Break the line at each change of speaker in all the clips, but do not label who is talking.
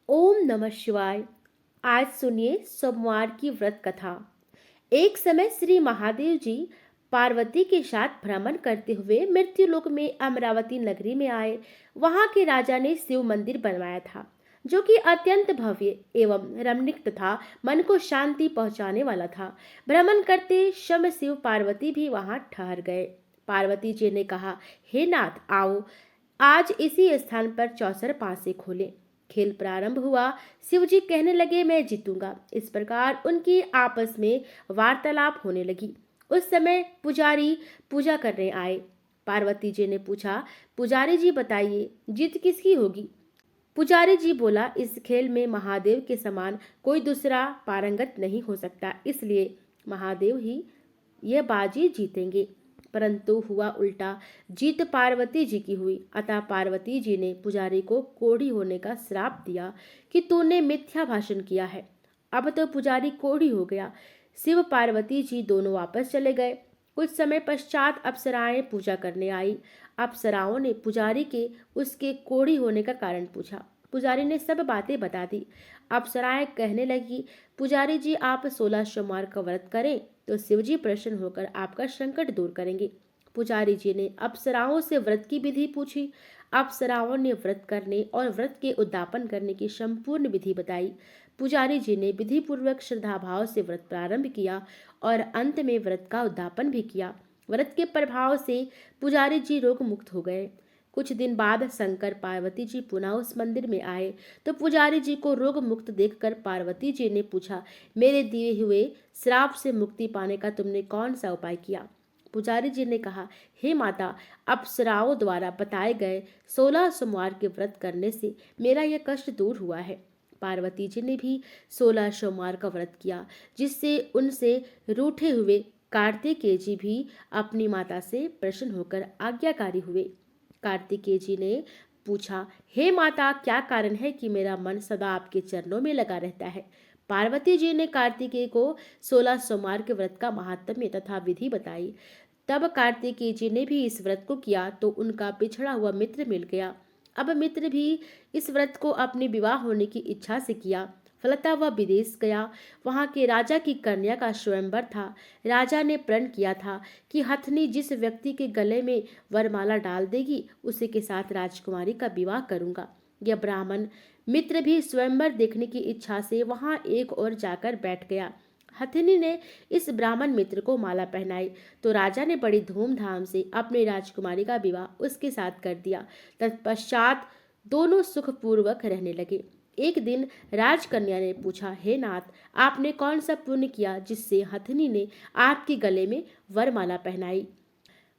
ओम नमः शिवाय। आज सुनिए सोमवार की व्रत कथा। एक समय श्री महादेव जी पार्वती के साथ भ्रमण करते हुए मृत्युलोक में अमरावती नगरी में आए। वहां के राजा ने शिव मंदिर बनवाया था, जो कि अत्यंत भव्य एवं रमणीक तथा मन को शांति पहुंचाने वाला था। भ्रमण करते समय शिव पार्वती भी वहां ठहर गए। पार्वती जी ने कहा, हे नाथ, आओ आज इसी स्थान पर चौसर पासे खोलें। खेल प्रारंभ हुआ। शिवजी कहने लगे, मैं जीतूंगा। इस प्रकार उनकी आपस में वार्तालाप होने लगी। उस समय पुजारी पूजा करने आए। पार्वती जी ने पूछा, पुजारी जी बताइए, जीत किसकी होगी? पुजारी जी बोला, इस खेल में महादेव के समान कोई दूसरा पारंगत नहीं हो सकता, इसलिए महादेव ही यह बाजी जीतेंगे। परंतु हुआ उल्टा। जीत पार्वती जी की हुई। अतः पार्वती जी ने पुजारी को कोढ़ी होने का श्राप दिया कि तूने मिथ्या भाषण किया है। अब तो पुजारी कोढ़ी हो गया। शिव पार्वती जी दोनों वापस चले गए। कुछ समय पश्चात अप्सराएं पूजा करने आई। अप्सराओं ने पुजारी के उसके कोढ़ी होने का कारण पूछा। पुजारी ने सब बातें बता दी। अप्सराएं कहने लगी, पुजारी जी, आप 16 सोमवार का व्रत करें तो शिवजी प्रसन्न होकर आपका संकट दूर करेंगे। पुजारी जी ने अप्सराओं से व्रत की विधि पूछी। अप्सराओं ने व्रत करने और व्रत के उद्यापन करने की संपूर्ण विधि बताई। पुजारी जी ने विधि पूर्वक श्रद्धा भाव से व्रत प्रारंभ किया और अंत में व्रत का उद्यापन भी किया। व्रत के प्रभाव से पुजारी जी रोग मुक्त हो गए। कुछ दिन बाद शंकर पार्वती जी पुनः उस मंदिर में आए तो पुजारी जी को रोग मुक्त देखकर पार्वती जी ने पूछा, मेरे दिए हुए श्राप से मुक्ति पाने का तुमने कौन सा उपाय किया? पुजारी जी ने कहा, हे माता, अप्सराओं द्वारा बताए गए 16 सोमवार के व्रत करने से मेरा यह कष्ट दूर हुआ है। पार्वती जी ने भी 16 सोमवार का व्रत किया, जिससे उनसे रूठे हुए कार्तिकेय जी भी अपनी माता से प्रसन्न होकर आज्ञाकारी हुए। कार्तिकेय जी ने पूछा, हे माता, क्या कारण है कि मेरा मन सदा आपके चरणों में लगा रहता है? पार्वती जी ने कार्तिकेय को 16 सोमवार के व्रत का महात्म्य तथा विधि बताई। तब कार्तिकेय जी ने भी इस व्रत को किया तो उनका पिछड़ा हुआ मित्र मिल गया। अब मित्र भी इस व्रत को अपने विवाह होने की इच्छा से किया। फलतः वह विदेश गया। वहां के राजा की कन्या का स्वयंवर था। राजा ने प्रण किया था कि हथनी जिस व्यक्ति के गले में वरमाला डाल देगी, उसी के साथ राजकुमारी का विवाह करूंगा। यह ब्राह्मण मित्र भी स्वयंवर देखने की इच्छा से वहां एक ओर जाकर बैठ गया। हथिनी ने इस ब्राह्मण मित्र को माला पहनाई तो राजा ने बड़ी धूमधाम से अपनी राजकुमारी का विवाह उसके साथ कर दिया। तत्पश्चात दोनों सुखपूर्वक रहने लगे। एक दिन राजकन्या ने पूछा, हे नाथ, आपने कौन सा पुण्य किया जिससे हथिनी ने आपके गले में वरमाला पहनाई?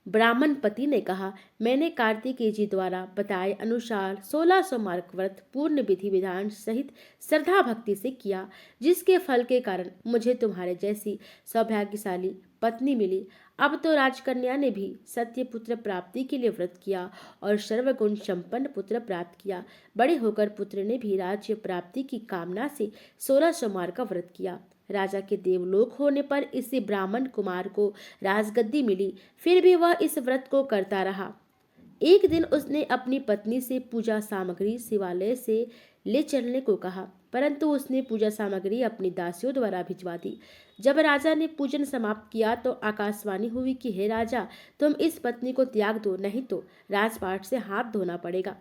ब्राह्मण पति ने कहा, मैंने कार्तिकेय जी द्वारा बताए अनुसार 16 सोमवार व्रत पूर्ण विधि विधान सहित श्रद्धा भक्ति से किया, जिसके फल के कारण मुझे तुम्हारे जैसी सौभाग्यशाली पत्नी मिली। अब तो राजकन्या ने भी सत्य पुत्र प्राप्ति के लिए व्रत किया और सर्वगुण संपन्न पुत्र प्राप्त किया। बड़े होकर पुत्र ने भी राज्य प्राप्ति की कामना से 16 सोमवार का व्रत किया। राजा के देवलोक होने पर इसी ब्राह्मण कुमार को राजगद्दी मिली। फिर भी वह इस व्रत को करता रहा। एक दिन उसने अपनी पत्नी से पूजा सामग्री शिवालय से ले चलने को कहा, परंतु उसने पूजा सामग्री अपनी दासियों द्वारा भिजवा दी। जब राजा ने पूजन समाप्त किया तो आकाशवाणी हुई कि हे राजा, तुम इस पत्नी को त्याग दो, नहीं तो राजपाट से हाथ धोना पड़ेगा।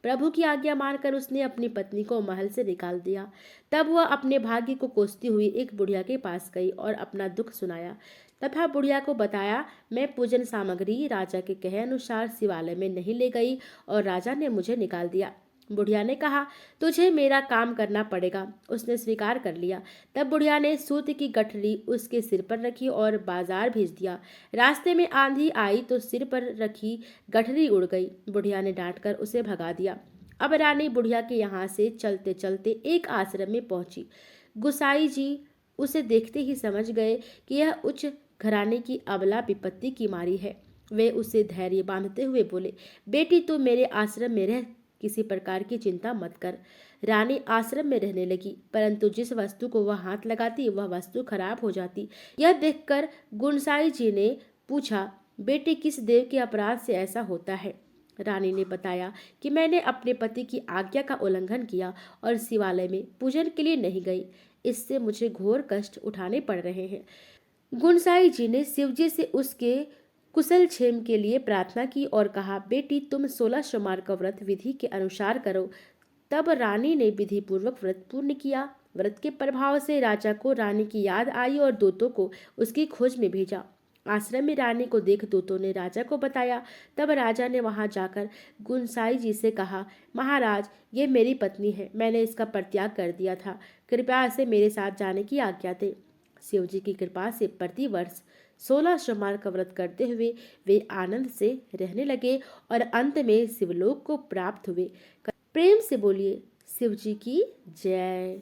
प्रभु की आज्ञा मानकर उसने अपनी पत्नी को महल से निकाल दिया। तब वह अपने भाग्य को कोसती हुई एक बुढ़िया के पास गई और अपना दुख सुनाया तथा बुढ़िया को बताया, मैं पूजन सामग्री राजा के कहे अनुसार शिवालय में नहीं ले गई और राजा ने मुझे निकाल दिया। बुढ़िया ने कहा, तुझे मेरा काम करना पड़ेगा। उसने स्वीकार कर लिया। तब बुढ़िया ने सूत की गठरी उसके सिर पर रखी और बाजार भेज दिया। रास्ते में आंधी आई तो सिर पर रखी गठरी उड़ गई। बुढ़िया ने डांटकर उसे भगा दिया। अब रानी बुढ़िया के यहाँ से चलते चलते एक आश्रम में पहुंची। गुसाई जी उसे देखते ही समझ गए कि यह उच्च घराने की अबला विपत्ति की मारी है। वे उसे धैर्य बांधते हुए बोले, बेटी, तू मेरे आश्रम में रह, किसी प्रकार की चिंता मत कर। रानी आश्रम में रहने लगी, परंतु जिस वस्तु को वह हाथ लगाती वह वस्तु खराब हो जाती। यह देखकर गुनसाई जी ने पूछा, बेटी, किस देव के अपराध से ऐसा होता है? रानी ने बताया कि मैंने अपने पति की आज्ञा का उल्लंघन किया और शिवालय में पूजन के लिए नहीं गई। इससे मुझे घोर कष्ट उठाने पड़ रहे हैं। गुनसाई जी ने शिवजी से उसके कुशल क्षेम के लिए प्रार्थना की और कहा, बेटी तुम 16 सोमवार का व्रत विधि के अनुसार करो। तब रानी ने विधि पूर्वक व्रत पूर्ण किया। व्रत के प्रभाव से राजा को रानी की याद आई और दूतों को उसकी खोज में भेजा। आश्रम में रानी को देख दूतों ने राजा को बताया। तब राजा ने वहां जाकर गुनसाई जी से कहा, महाराज, ये मेरी पत्नी है। मैंने इसका परित्याग कर दिया था। कृपया इसे मेरे साथ जाने की आज्ञा दें। शिवजी की कृपा से प्रतिवर्ष 16 सोमवार का व्रत करते हुए वे आनंद से रहने लगे और अंत में शिवलोक को प्राप्त हुए। प्रेम से बोलिए शिवजी की जय।